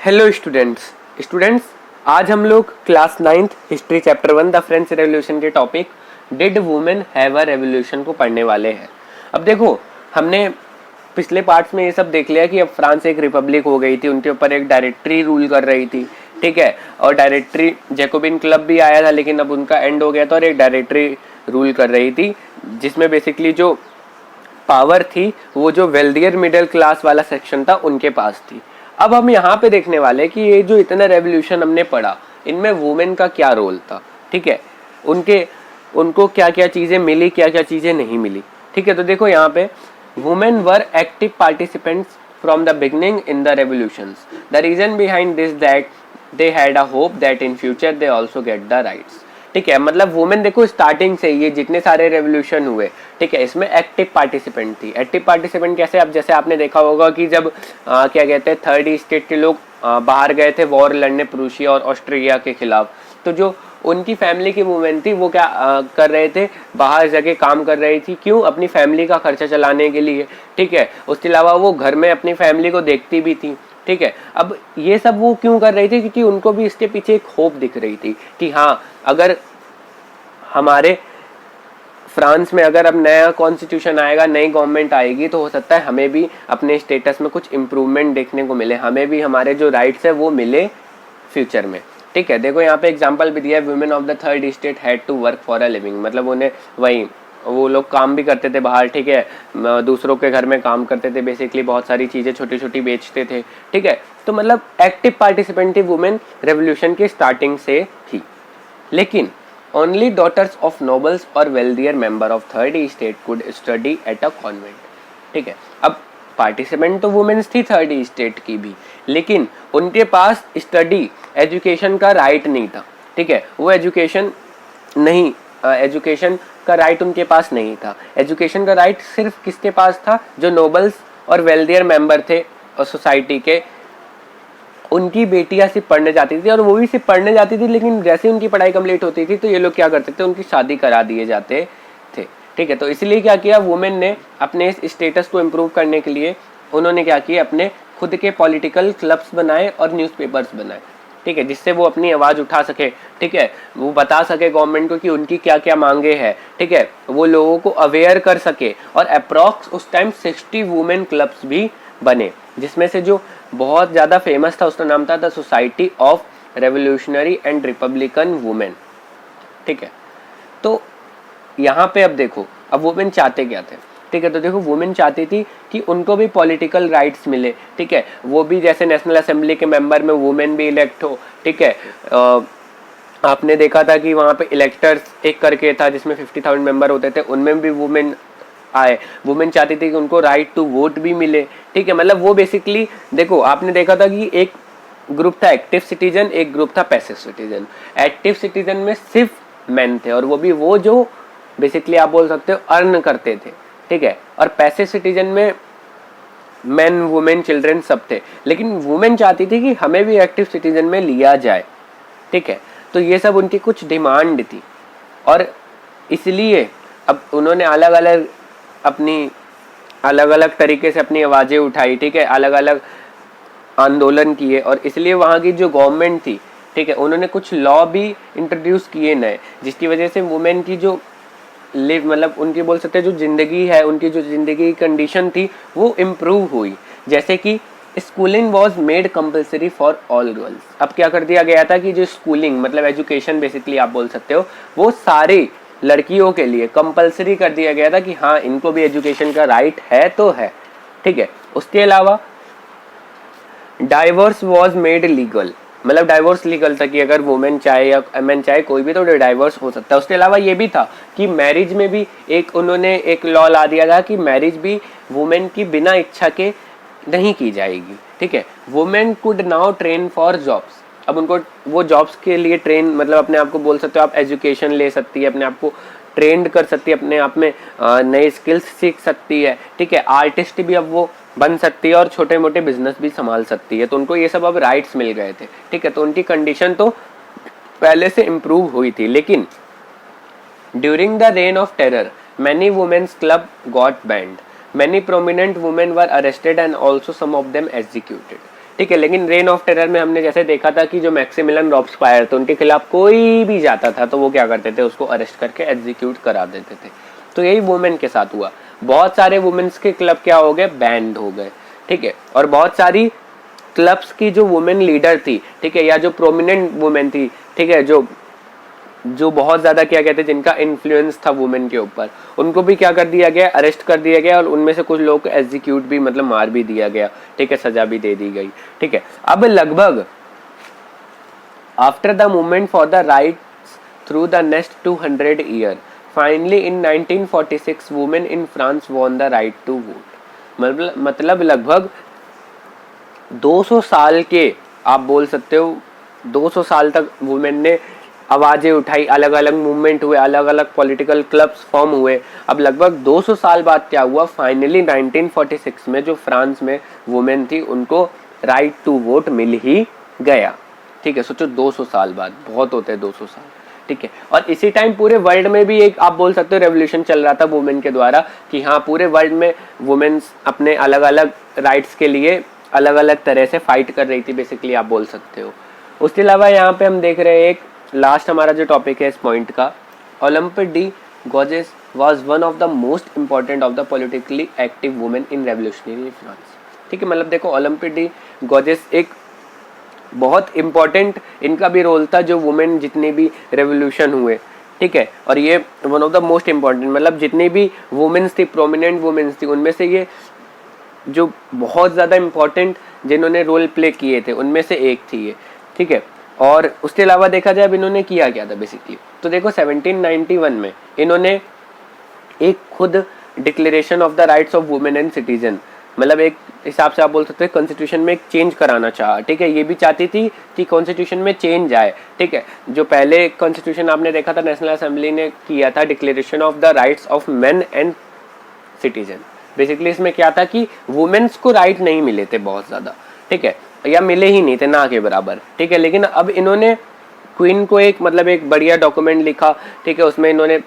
Hello students आज हम लोग class 9th history chapter 1 the French revolution के topic did women have a revolution को पढ़ने वाले हैं। अब देखो, हमने पिछले पार्ट्स में ये सब देख लिया कि अब फ्रांस एक रिपब्लिक हो गई थी, उनके ऊपर एक डायरेक्टरी रूल कर रही थी, ठीक है। और डायरेक्टरी जैकोबिन क्लब भी आया था, लेकिन अब उनका एंड हो गया था और एक डायरेक्टरी रूल कर रही थी, जिसमें बेसिकली जो पावर थी वो जो वेल्दियर मिडिल क्लास वाला सेक्शन था उनके पास थी। अब हम यहाँ पे देखने वाले कि ये जो इतना रेवोल्यूशन हमने पढ़ा, इनमें वुमेन का क्या रोल था, ठीक है। उनको क्या क्या चीजें मिली, क्या क्या चीजें नहीं मिली, ठीक है। तो देखो यहाँ पे women were active participants from the beginning in the revolutions. The reason behind this that they had a hope that in future they also get the rights, ठीक है। मतलब वुमेन देखो स्टार्टिंग से ये जितने सारे रेवोल्यूशन हुए, ठीक है, इसमें एक्टिव पार्टिसिपेंट थी। एक्टिव पार्टिसिपेंट कैसे? अब जैसे आपने देखा होगा कि जब क्या कहते हैं थर्ड स्टेट के लोग बाहर गए थे वॉर लड़ने प्रूशिया और ऑस्ट्रेलिया के खिलाफ, तो जो उनकी फैमिली की वुमेन थी वो क्या कर रहे थे, बाहर जाके काम कर रही थी। क्यों? अपनी फैमिली का खर्चा चलाने के लिए, ठीक है। उसके अलावा वो घर में अपनी फैमिली को देखती भी थी, ठीक है। अब ये सब वो क्यों कर रही थी? क्योंकि उनको भी इसके पीछे एक होप दिख रही थी कि हाँ, अगर हमारे फ्रांस में अगर अब नया कॉन्स्टिट्यूशन आएगा, नई गवर्नमेंट आएगी, तो हो सकता है हमें भी अपने स्टेटस में कुछ इम्प्रूवमेंट देखने को मिले, हमें भी हमारे जो राइट्स है वो मिले फ्यूचर में, ठीक है। देखो यहाँ पे एग्जांपल भी दिया है, women of the third state had to work for a living, मतलब उन्हें वही वो लोग काम भी करते थे बाहर, ठीक है, दूसरों के घर में काम करते थे, बेसिकली बहुत सारी चीज़ें छोटी छोटी बेचते थे, ठीक है। तो मतलब एक्टिव पार्टिसिपेंट थी वुमेन रेवोल्यूशन की स्टार्टिंग से थी। लेकिन only daughters of nobles or wealthier member of third estate could study at a convent, ठीक है। अब पार्टिसिपेंट तो वुमेन्स थी थर्ड स्टेट की भी, लेकिन उनके पास स्टडी एजुकेशन का राइट नहीं था, ठीक है। वो एजुकेशन का राइट उनके पास नहीं था। एजुकेशन का राइट सिर्फ किसके पास था? जो नोबल्स और वेल्दियर मेंबर थे सोसाइटी के, उनकी बेटियां सिर्फ पढ़ने जाती थी, और वो भी सिर्फ पढ़ने जाती थी, लेकिन जैसे उनकी पढ़ाई कंप्लीट होती थी तो ये लोग क्या करते थे, उनकी शादी करा दिए जाते थे, ठीक है। तो इसलिए क्या किया वुमेन ने अपने इस स्टेटस को इम्प्रूव करने के लिए, उन्होंने क्या किया, अपने खुद के पॉलिटिकल क्लब्स बनाए और न्यूज़पेपर्स बनाए, ठीक है, जिससे वो अपनी आवाज़ उठा सके, ठीक है। वो बता सके गवर्नमेंट को कि उनकी क्या क्या मांगे हैं, ठीक है। वो लोगों को अवेयर कर सके। और अप्रॉक्स उस टाइम 60 वुमेन क्लब्स भी बने, जिसमें से जो बहुत ज़्यादा फेमस था उसका नाम था the society of revolutionary and Republican women, ठीक है। तो यहाँ पे अब देखो, अब वुमेन चाहते क्या थे, ठीक है। तो देखो वुमेन चाहती थी कि उनको भी पॉलिटिकल राइट्स मिले, ठीक है। वो भी जैसे नेशनल असेंबली के मेंबर में वुमेन भी इलेक्ट हो, ठीक है। आपने देखा था कि वहाँ पे इलेक्टर्स एक करके था जिसमें 50,000 मेंबर होते थे, उनमें भी वुमेन आए। वुमेन चाहती थी कि उनको राइट टू वोट भी मिले, ठीक है। मतलब वो बेसिकली देखो, आपने देखा था कि एक ग्रुप था एक्टिव सिटीजन, एक ग्रुप था पैसिव सिटीजन। एक्टिव सिटीजन में सिर्फ मेन थे, और वो भी वो जो बेसिकली आप बोल सकते हो अर्न करते थे, ठीक है। और पैसिव सिटीजन में मेन वुमेन चिल्ड्रन सब थे, लेकिन वुमेन चाहती थी कि हमें भी एक्टिव सिटीजन में लिया जाए, ठीक है। तो ये सब उनकी कुछ डिमांड थी, और इसलिए अब उन्होंने अलग अलग तरीके से अपनी आवाज़ें उठाई, ठीक है, अलग अलग आंदोलन किए। और इसलिए वहाँ की जो गवर्नमेंट थी, ठीक है, उन्होंने कुछ लॉ भी इंट्रोड्यूस किए नए, जिसकी वजह से वुमेन की जो मतलब उनकी बोल सकते हैं जो ज़िंदगी है, उनकी जो ज़िंदगी की कंडीशन थी वो इम्प्रूव हुई। जैसे कि schooling was made compulsory for all girls. अब क्या कर दिया गया था कि जो स्कूलिंग मतलब एजुकेशन बेसिकली आप बोल सकते हो, वो सारे लड़कियों के लिए कंपलसरी कर दिया गया था कि हाँ, इनको भी एजुकेशन का राइट है तो है, ठीक है। उसके अलावा डाइवोर्स वॉज मेड लीगल, मतलब डाइवोर्स लीगल था कि अगर वुमेन चाहे या मैन चाहे कोई भी तो डाइवोर्स हो सकता है। उसके अलावा ये भी था कि मैरिज में भी उन्होंने एक लॉ ला दिया था कि मैरिज भी वुमेन की बिना इच्छा के नहीं की जाएगी, ठीक है। Women could now train for jobs. अब उनको वो जॉब्स के लिए ट्रेन, मतलब अपने आप को बोल सकते हो आप एजुकेशन ले सकती है, अपने आप को ट्रेंड कर सकती है, अपने आप में नए स्किल्स सीख सकती है, ठीक है। आर्टिस्ट भी अब वो बन सकती है और छोटे मोटे बिजनेस भी संभाल सकती है। तो उनको ये सब अब राइट्स मिल गए थे, ठीक है। तो उनकी कंडीशन तो पहले से इम्प्रूव हुई थी। लेकिन during the reign of terror many womens club got banned, many prominent women were arrested and also some of them executed, ठीक है। लेकिन रेन ऑफ टेरर में हमने जैसे देखा था कि जो मैक्सिमिलियन रॉब्सपायर थे उनके खिलाफ कोई भी जाता था तो वो क्या करते थे, उसको अरेस्ट करके एग्जीक्यूट करा देते थे। तो यही वुमेन के साथ हुआ, बहुत सारे वुमेन्स के क्लब क्या हो गए, बैंड हो गए, ठीक है। और बहुत सारी क्लब्स की जो वुमेन लीडर थी, ठीक है, या जो प्रोमिनेंट वुमेन थी, ठीक है, जो बहुत ज्यादा क्या कहते हैं, जिनका इन्फ्लुएंस था वुमेन के ऊपर, उनको भी क्या कर दिया गया, अरेस्ट कर दिया गया, और उनमें से कुछ लोग को एग्जीक्यूट भी मतलब मार भी दिया गया, ठीक है, सजा भी दे दी गई, ठीक है। अब लगभग after the movement for the rights through the next 200 year, finally in 1946 women in France won the right to vote. मतलब लगभग 200 साल के, आप बोल सकते हो 200 साल तक वुमेन ने आवाजें उठाई, अलग अलग मूवमेंट हुए, अलग अलग पॉलिटिकल क्लब्स फॉर्म हुए। अब लगभग 200 साल बाद क्या हुआ, फाइनली 1946 में जो फ्रांस में वुमेन थी उनको राइट टू वोट मिल ही गया, ठीक है। सोचो 200 साल बाद, बहुत होते हैं 200 साल, ठीक है। और इसी टाइम पूरे वर्ल्ड में भी एक, आप बोल सकते हो, रेवोल्यूशन चल रहा था वुमेन के द्वारा, कि हाँ पूरे वर्ल्ड में वुमेन्स अपने अलग अलग राइट्स के लिए अलग अलग तरह से फाइट कर रही थी, बेसिकली आप बोल सकते हो। उसके अलावा यहाँ पे हम देख रहे हैं एक लास्ट हमारा जो टॉपिक है इस पॉइंट का, Olympe de Gouges was one of the most important of the politically active women in revolutionary France, ठीक है। मतलब देखो ओलंपिक डी गॉजेस एक बहुत इंपॉर्टेंट, इनका भी रोल था जो वुमेन जितनी भी रेवोल्यूशन हुए, ठीक है। और ये one of the most important, मतलब जितनी भी वुमेन्स थी, प्रोमिनेंट वुमेन्स थी, उनमें से ये जो बहुत ज़्यादा इंपॉर्टेंट जिन्होंने रोल प्ले किए थे उनमें से एक थी ये, ठीक है। और उसके अलावा देखा जाए अब इन्होंने किया क्या था बेसिकली, तो देखो 1791 में इन्होंने एक खुद declaration of the rights of women and citizen, मतलब एक हिसाब से आप बोल सकते हैं कॉन्स्टिट्यूशन में एक चेंज कराना चाहा, ठीक है। ये भी चाहती थी कि कॉन्स्टिट्यूशन में चेंज आए, ठीक है। जो पहले कॉन्स्टिट्यूशन आपने देखा था नेशनल असेंबली ने किया था, declaration of the rights of main and citizen, basically इसमें क्या था कि वुमेन्स को राइट नहीं मिले थे बहुत ज़्यादा, ठीक है, या मिले ही नहीं थे, ना के बराबर, ठीक है। लेकिन अब इन्होंने क्वीन को एक मतलब एक बढ़िया डॉक्यूमेंट लिखा, ठीक है, उसमें इन्होंने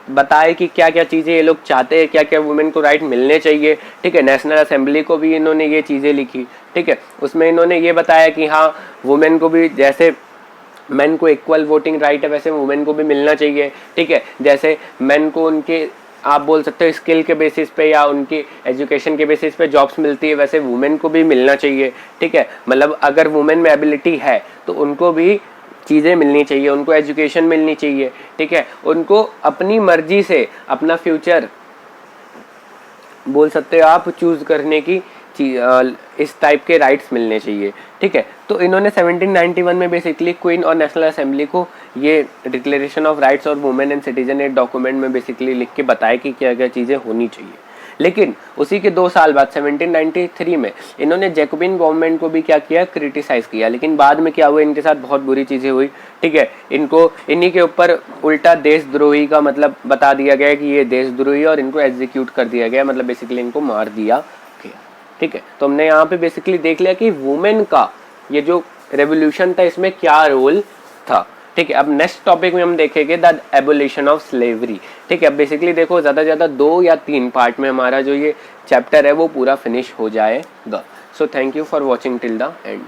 बताया कि क्या क्या चीज़ें ये लोग चाहते हैं, क्या क्या वुमेन को राइट मिलने चाहिए, ठीक है। नेशनल असेंबली को भी इन्होंने ये चीज़ें लिखी, ठीक है। उसमें इन्होंने ये बताया कि हाँ वुमेन को भी जैसे मेन को इक्वल वोटिंग राइट है वैसे वुमेन को भी मिलना चाहिए, ठीक है। जैसे मेन को उनके, आप बोल सकते हो, स्किल के बेसिस पे या उनकी एजुकेशन के बेसिस पे जॉब्स मिलती है, वैसे वुमेन को भी मिलना चाहिए, ठीक है। मतलब अगर वुमेन में एबिलिटी है तो उनको भी चीज़ें मिलनी चाहिए, उनको एजुकेशन मिलनी चाहिए, ठीक है। उनको अपनी मर्जी से अपना फ्यूचर, बोल सकते हो आप, चूज करने की इस टाइप के राइट्स मिलने चाहिए, ठीक है। तो इन्होंने 1791 में बेसिकली क्वीन और नेशनल असेंबली को ये डिक्लेरेशन ऑफ राइट्स और वुमेन एंड सिटीजन एक डॉक्यूमेंट में बेसिकली लिख के बताया कि क्या क्या चीज़ें होनी चाहिए। लेकिन उसी के 2 साल बाद 1793 में इन्होंने जैकोबिन गवर्नमेंट को भी क्या किया, क्रिटिसाइज किया। लेकिन बाद में क्या हुआ, इनके साथ बहुत बुरी चीज़ें हुई, ठीक है। इनको इन्हीं के ऊपर उल्टा देशद्रोही का मतलब बता दिया गया कि ये देशद्रोही, और इनको एग्जीक्यूट कर दिया गया, मतलब बेसिकली इनको मार दिया गया, ठीक है। तो हमने यहाँ पे बेसिकली देख लिया कि वुमेन का ये जो रेवोल्यूशन था इसमें क्या रोल था, ठीक है। अब नेक्स्ट टॉपिक में हम देखेंगे द एबोलिशन ऑफ स्लेवरी, ठीक है। अब बेसिकली देखो ज़्यादा से ज़्यादा 2 या 3 पार्ट में हमारा जो ये चैप्टर है वो पूरा फिनिश हो जाएगा। So thank you for watching till the end.